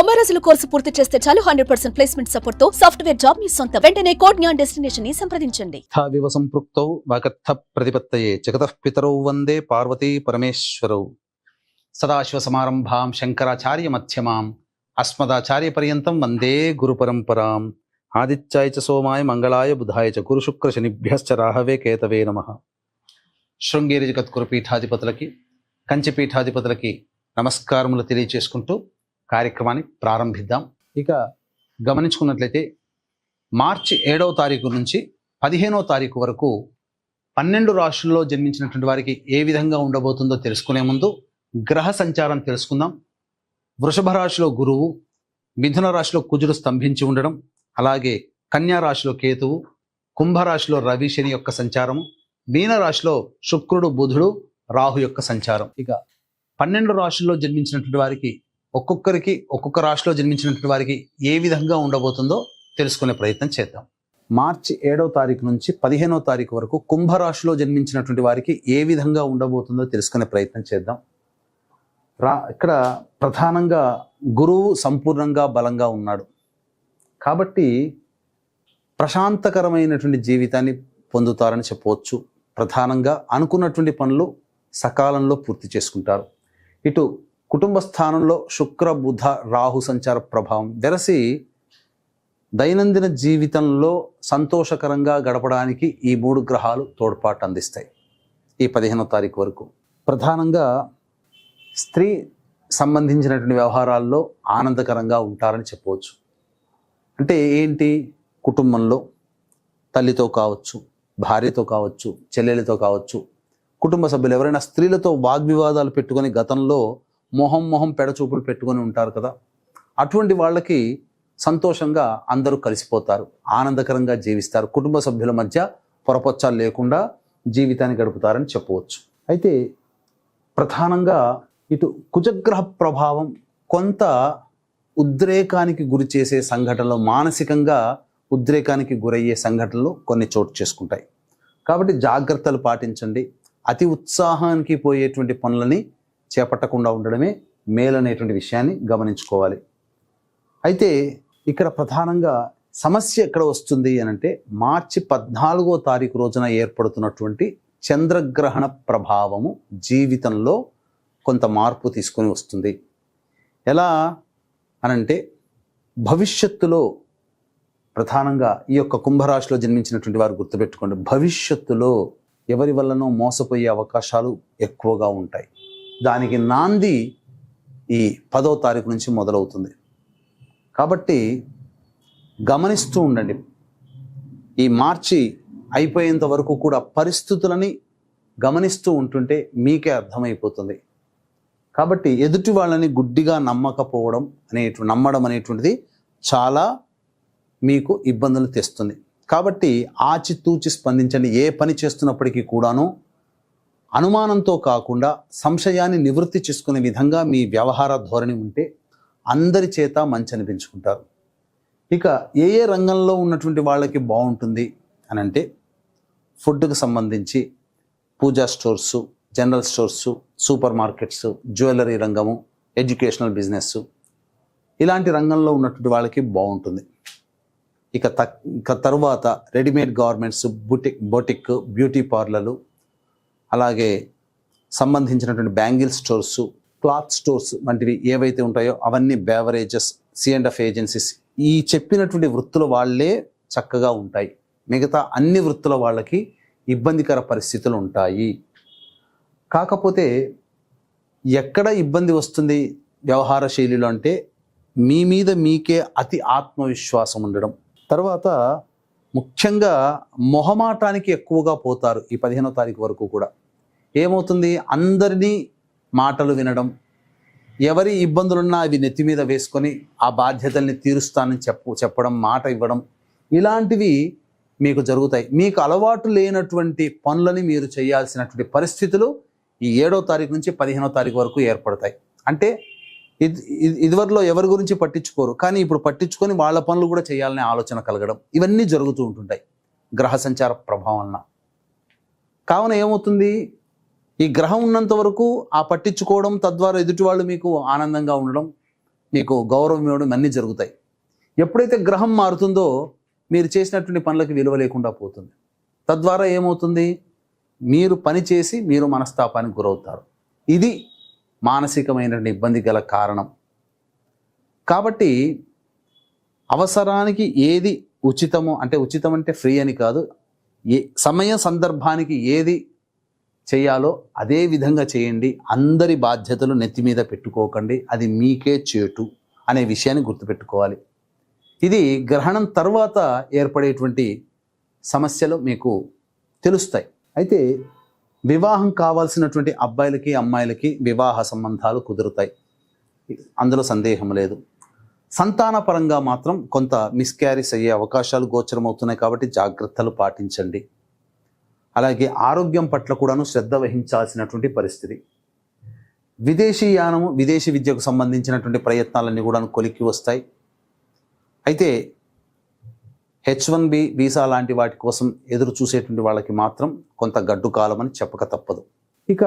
90 రోజుల కోర్సు పూర్తి చేస్తే చాలు 100% ప్లేస్మెంట్ సపోర్ట్ తో సాఫ్ట్వేర్ జాబ్ మీ సొంతం. వెంటనే కోడ్ జ్ఞాన్ డెస్టినేషన్ ని సంప్రదించండి. వివ సంపృక్తౌ వాగర్థ ప్రతిపత్తయే జగతః పితరౌ వందే పార్వతీ పరమేశ్వరౌ. సదాశివ సమారంభాం శంకరాచార్య మధ్యమాం అస్మదాచార్య పర్యంతం వందే గురు పరంపరాం. ఆదిత్యాయ చ సోమాయ మంగళాయ బుధాయ చ గురు శుక్ర శనిభ్యశ్చ రాహవే కేతవే నమః. శృంగేరి జగద్గురు పీఠాధిపతులకి కంచి పీఠాధిపతులకి నమస్కారములు తెలియచేసుకుంటూ కార్యక్రమాన్ని ప్రారంభిద్దాం. ఇక గమనించుకున్నట్లయితే మార్చి 7వ తారీఖు నుంచి 15వ తారీఖు వరకు 12 రాశుల్లో జన్మించినటువంటి వారికి ఏ విధంగా ఉండబోతుందో తెలుసుకునే ముందు గ్రహ సంచారం తెలుసుకుందాం. వృషభ రాశిలో గురువు, మిథున రాశిలో కుజుడు స్తంభించి ఉండడం, అలాగే కన్యా రాశిలో కేతువు, కుంభరాశిలో రవి శని యొక్క సంచారము, మీన రాశిలో శుక్రుడు బుధుడు రాహు యొక్క సంచారం. ఇక 12 రాశుల్లో జన్మించినటువంటి వారికి ఒక్కొక్కరికి ఒక్కొక్క రాశిలో జన్మించినటువంటి వారికి ఏ విధంగా ఉండబోతుందో తెలుసుకునే ప్రయత్నం చేద్దాం. మార్చి 7వ తారీఖు నుంచి 15వ తారీఖు వరకు కుంభరాశిలో జన్మించినటువంటి వారికి ఏ విధంగా ఉండబోతుందో తెలుసుకునే ప్రయత్నం చేద్దాం. ఇక్కడ ప్రధానంగా గురువు సంపూర్ణంగా బలంగా ఉన్నాడు కాబట్టి ప్రశాంతకరమైనటువంటి జీవితాన్ని పొందుతారని చెప్పవచ్చు. ప్రధానంగా అనుకున్నటువంటి పనులు సకాలంలో పూర్తి చేసుకుంటారు. ఇటు కుటుంబ స్థానంలో శుక్ర బుధ రాహు సంచార ప్రభావం వెరసి దైనందిన జీవితంలో సంతోషకరంగా గడపడానికి ఈ 3 గ్రహాలు తోడ్పాటు అందిస్తాయి. ఈ 15వ తారీఖు వరకు ప్రధానంగా స్త్రీ సంబంధించినటువంటి వ్యవహారాల్లో ఆనందకరంగా ఉంటారని చెప్పవచ్చు. అంటే ఏంటి, కుటుంబంలో తల్లితో కావచ్చు, భార్యతో కావచ్చు, చెల్లెలతో కావచ్చు, కుటుంబ సభ్యులు ఎవరైనా స్త్రీలతో వాగ్వివాదాలు పెట్టుకొని గతంలో మొహం పెడచూపులు పెట్టుకొని ఉంటారు కదా, అటువంటి వాళ్ళకి సంతోషంగా అందరూ కలిసిపోతారు, ఆనందకరంగా జీవిస్తారు, కుటుంబ సభ్యుల మధ్య పొరపచ్చాలు లేకుండా జీవితాన్ని గడుపుతారని చెప్పవచ్చు. అయితే ప్రధానంగా ఇటు కుజగ్రహ ప్రభావం కొంత ఉద్రేకానికి గురి చేసే సంఘటనలు, మానసికంగా ఉద్రేకానికి గురయ్యే సంఘటనలు కొన్ని చోటు చేసుకుంటాయి. కాబట్టి జాగ్రత్తలు పాటించండి. అతి ఉత్సాహానికి పోయేటువంటి పనులని చేపట్టకుండా ఉండడమే మేలనేటువంటి విషయాన్ని గమనించుకోవాలి. అయితే ఇక్కడ ప్రధానంగా సమస్య ఎక్కడ వస్తుంది అనంటే మార్చి 14వ తారీఖు రోజున ఏర్పడుతున్నటువంటి చంద్రగ్రహణ ప్రభావము జీవితంలో కొంత మార్పు తీసుకొని వస్తుంది. ఎలా అనంటే భవిష్యత్తులో ప్రధానంగా ఈ యొక్క కుంభరాశిలో జన్మించినటువంటి వారు గుర్తుపెట్టుకోండి, భవిష్యత్తులో ఎవరి వల్లనో మోసపోయే అవకాశాలు ఎక్కువగా ఉంటాయి. దానికి నాంది ఈ 10వ తారీఖు నుంచి మొదలవుతుంది. కాబట్టి గమనిస్తూ ఉండండి. ఈ మార్చి అయిపోయేంత వరకు కూడా పరిస్థితులని గమనిస్తూ ఉంటుంటే మీకే అర్థమైపోతుంది. కాబట్టి ఎదుటి వాళ్ళని గుడ్డిగా నమ్మడం అనేటువంటిది చాలా మీకు ఇబ్బందులు తెస్తుంది. కాబట్టి ఆచితూచి స్పందించండి. ఏ పని చేస్తున్నప్పటికీ కూడాను అనుమానంతో కాకుండా సంశయాన్ని నివృత్తి చేసుకునే విధంగా మీ వ్యవహార ధోరణి ఉంటే అందరి చేత మంచి అనిపించుకుంటారు. ఇక ఏ రంగంలో ఉన్నటువంటి వాళ్ళకి బాగుంటుంది అని అంటే ఫుడ్కి సంబంధించి puja stores, general stores, supermarkets, jewellery రంగము, ఎడ్యుకేషనల్ బిజినెస్, ఇలాంటి రంగంలో ఉన్నటువంటి వాళ్ళకి బాగుంటుంది. ఇక తరువాత రెడీమేడ్ గార్మెంట్స్, బొటిక్, బ్యూటీ పార్లర్లు, అలాగే సంబంధించినటువంటి బ్యాంగిల్ స్టోర్స్, క్లాత్ స్టోర్స్ వంటివి ఏవైతే ఉంటాయో అవన్నీ, బేవరేజెస్, C&F ఏజెన్సీస్, ఈ చెప్పినటువంటి వృత్తుల వాళ్ళే చక్కగా ఉంటాయి. మిగతా అన్ని వృత్తుల వాళ్ళకి ఇబ్బందికర పరిస్థితులు ఉంటాయి. కాకపోతే ఎక్కడ ఇబ్బంది వస్తుంది వ్యవహార శైలిలో అంటే మీ మీద మీకే అతి ఆత్మవిశ్వాసం ఉండడం, తర్వాత ముఖ్యంగా మొహమాటానికి ఎక్కువగా పోతారు. ఈ 15వ తారీఖు వరకు కూడా ఏమవుతుంది, అందరినీ మాటలు వినడం, ఎవరి ఇబ్బందులున్నా అవి నెత్తి మీద వేసుకొని ఆ బాధ్యతల్ని తీరుస్తానని చెప్పడం, మాట ఇవ్వడం, ఇలాంటివి మీకు జరుగుతాయి. మీకు అలవాటు లేనటువంటి పనులని మీరు చేయాల్సినటువంటి పరిస్థితులు ఈ 7వ తారీఖు నుంచి 15వ తారీఖు వరకు ఏర్పడతాయి. అంటే ఇదివరలో ఎవరి గురించి పట్టించుకోరు, కానీ ఇప్పుడు పట్టించుకొని వాళ్ళ పనులు కూడా చేయాలనే ఆలోచన కలగడం, ఇవన్నీ జరుగుతూ ఉంటుంటాయి గ్రహ సంచార ప్రభావం వలన. కావున ఏమవుతుంది, ఈ గ్రహం ఉన్నంత వరకు ఆ పట్టించుకోవడం, తద్వారా ఎదుటి వాళ్ళు మీకు ఆనందంగా ఉండడం, మీకు గౌరవం ఇవ్వడం అన్నీ జరుగుతాయి. ఎప్పుడైతే గ్రహం మారుతుందో మీరు చేసినటువంటి పనులకు విలువ లేకుండా పోతుంది. తద్వారా ఏమవుతుంది, మీరు పని చేసి మీరు మనస్తాపానికి గురవుతారు. ఇది మానసికమైనటువంటి ఇబ్బంది గల కారణం. కాబట్టి అవసరానికి ఏది ఉచితమో, అంటే ఉచితం అంటే ఫ్రీ అని కాదు, సమయ సందర్భానికి ఏది చేయాలో అదే విధంగా చేయండి. అందరి బాధ్యతలు నెత్తి మీద పెట్టుకోకండి, అది మీకే చేటు అనే విషయాన్ని గుర్తుపెట్టుకోవాలి. ఇది గ్రహణం తర్వాత ఏర్పడేటువంటి సమస్యలు మీకు తెలుస్తాయి. అయితే వివాహం కావాల్సినటువంటి అబ్బాయిలకి అమ్మాయిలకి వివాహ సంబంధాలు కుదురుతాయి, అందులో సందేహం లేదు. సంతానపరంగా మాత్రం కొంత మిస్క్యారీస్ అయ్యే అవకాశాలు గోచరమవుతున్నాయి, కాబట్టి జాగ్రత్తలు పాటించండి. అలాగే ఆరోగ్యం పట్ల కూడాను శ్రద్ధ వహించాల్సినటువంటి పరిస్థితి. విదేశీయానము, విదేశీ విద్యకు సంబంధించినటువంటి ప్రయత్నాలన్నీ కూడా కొలిక్కి వస్తాయి. అయితే H1B వీసా లాంటి వాటి కోసం ఎదురు చూసేటువంటి వాళ్ళకి మాత్రం కొంత గడ్డు కాలం అని చెప్పక తప్పదు. ఇక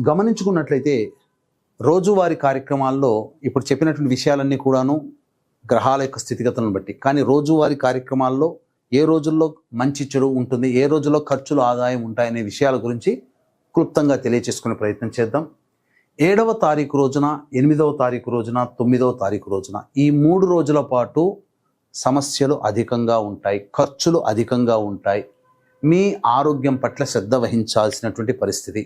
గమనించుకున్నట్లయితే రోజువారీ కార్యక్రమాల్లో ఇప్పుడు చెప్పినటువంటి విషయాలన్నీ కూడాను గ్రహాల యొక్క స్థితిగతులను బట్టి, కానీ రోజువారీ కార్యక్రమాల్లో ఏ రోజుల్లో మంచి చెడు ఉంటుంది, ఏ రోజుల్లో ఖర్చులు ఆదాయం ఉంటాయనే విషయాల గురించి క్లుప్తంగా తెలియచేసుకునే ప్రయత్నం చేద్దాం. 7వ తారీఖు రోజున, 8వ తారీఖు రోజున, 9వ తారీఖు రోజున ఈ 3 రోజుల పాటు సమస్యలు అధికంగా ఉంటాయి, ఖర్చులు అధికంగా ఉంటాయి. మీ ఆరోగ్యం పట్ల శ్రద్ధ వహించాల్సినటువంటి పరిస్థితి.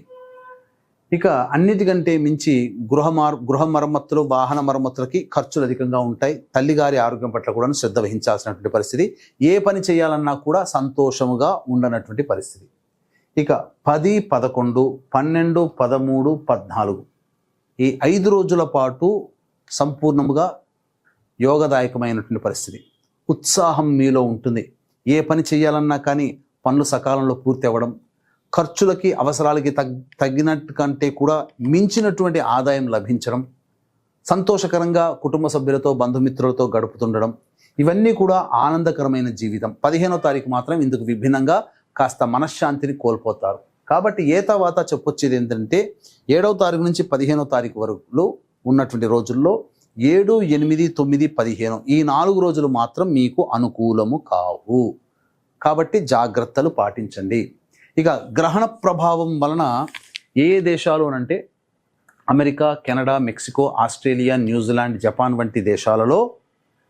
ఇక అన్నిటికంటే మించి గృహ మరమ్మతులు, వాహన మరమ్మతులకి ఖర్చులు అధికంగా ఉంటాయి. తల్లిగారి ఆరోగ్యం పట్ల కూడా శ్రద్ధ వహించాల్సినటువంటి పరిస్థితి. ఏ పని చేయాలన్నా కూడా సంతోషముగా ఉండనటువంటి పరిస్థితి. ఇక 10, 11, 12, 13, 14 ఈ 5 రోజుల పాటు సంపూర్ణముగా యోగదాయకమైనటువంటి పరిస్థితి. ఉత్సాహం మీలో ఉంటుంది. ఏ పని చేయాలన్నా కానీ పనులు సకాలంలో పూర్తి అవ్వడం, ఖర్చులకి అవసరాలకి తగ్గినట్టు కంటే కూడా మించినటువంటి ఆదాయం లభించడం, సంతోషకరంగా కుటుంబ సభ్యులతో బంధుమిత్రులతో గడుపుతుండడం, ఇవన్నీ కూడా ఆనందకరమైన జీవితం. 15వ తారీఖు మాత్రం ఇందుకు విభిన్నంగా కాస్త మనశ్శాంతిని కోల్పోతారు. కాబట్టి ఏ తర్వాత చెప్పొచ్చేది ఏంటంటే 7వ తారీఖు నుంచి 15వ తారీఖు వరకు ఉన్నటువంటి రోజుల్లో 7, 8, 9, 15 ఈ 4 రోజులు మాత్రం మీకు అనుకూలము కావు. కాబట్టి జాగ్రత్తలు పాటించండి. ఇక గ్రహణ ప్రభావం వలన ఏ దేశాలు అంటే America, Canada, Mexico, Australia, New Zealand, Japan వంటి దేశాలలో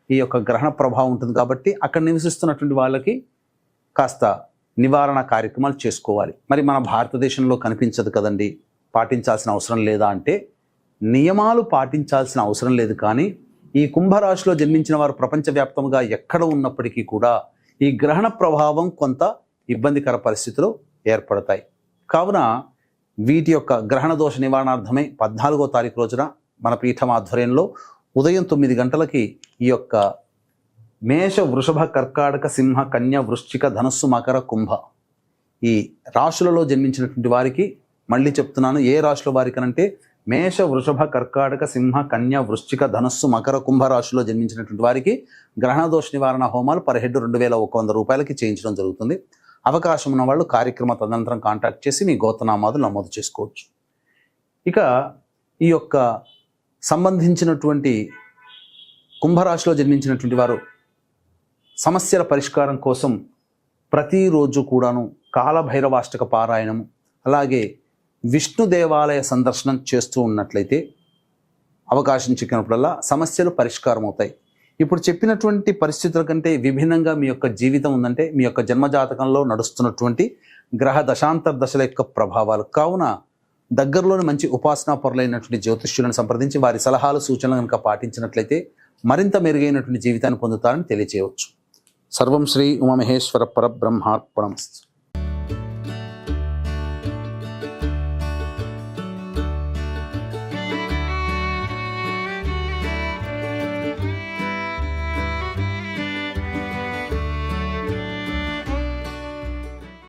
ఈ యొక్క గ్రహణ ప్రభావం ఉంటుంది. కాబట్టి అక్కడ నివసిస్తున్నటువంటి వాళ్ళకి కాస్త నివారణ కార్యక్రమాలు చేసుకోవాలి. మరి మన భారతదేశంలో కనిపించదు కదండి, పాటించాల్సిన అవసరం లేదా అంటే నియమాలు పాటించాల్సిన అవసరం లేదు. కానీ ఈ కుంభరాశిలో జన్మించిన వారు ప్రపంచవ్యాప్తంగా ఎక్కడ ఉన్నప్పటికీ కూడా ఈ గ్రహణ ప్రభావం కొంత ఇబ్బందికర పరిస్థితులు ఏర్పడతాయి. కావున వీటి యొక్క గ్రహణ దోష నివారణార్థమై 14వ తారీఖు రోజున మన పీఠం ఆధ్వర్యంలో ఉదయం 9 గంటలకి ఈ యొక్క మేష, వృషభ, కర్కాటక, సింహ, కన్య, వృశ్చిక, ధనస్సు, మకర, కుంభ ఈ రాశులలో జన్మించినటువంటి వారికి, మళ్ళీ చెప్తున్నాను, ఏ రాశుల వారికనంటే మేష, వృషభ, కర్కాటక, సింహ, కన్య, వృశ్చిక, ధనస్సు, మకర, కుంభ రాశిలో జన్మించినటువంటి వారికి గ్రహణ దోష నివారణ హోమాలు పర్ హెడ్ 2100 రూపాయలకి చేయించడం జరుగుతుంది. అవకాశం ఉన్న వాళ్ళు కార్యక్రమ తదనంతరం కాంటాక్ట్ చేసి మీ గోత్రనామాలు నమోదు చేసుకోవచ్చు. ఇక ఈ యొక్క సంబంధించినటువంటి కుంభరాశిలో జన్మించినటువంటి వారు సమస్యల పరిష్కారం కోసం ప్రతిరోజు కూడాను కాలభైరవాష్టక పారాయణము, అలాగే విష్ణు దేవాలయ సందర్శనం చేస్తూ ఉన్నట్లయితే అవకాశం చిక్కినప్పుడల్లా సమస్యలు పరిష్కారం అవుతాయి. ఇప్పుడు చెప్పినటువంటి పరిస్థితుల కంటే విభిన్నంగా మీ యొక్క జీవితం ఉందంటే మీ యొక్క జన్మజాతకంలో నడుస్తున్నటువంటి గ్రహ దశాంతర దశల యొక్క ప్రభావాలు. కావున దగ్గరలోని మంచి ఉపాసనా పరులైనటువంటి జ్యోతిష్యులను సంప్రదించి వారి సలహాలు, సూచనలు కనుక పాటించినట్లయితే మరింత మెరుగైనటువంటి జీవితాన్ని పొందుతారని తెలియచేయవచ్చు. సర్వం శ్రీ ఉమామహేశ్వర పరబ్రహ్మార్పణమస్తు.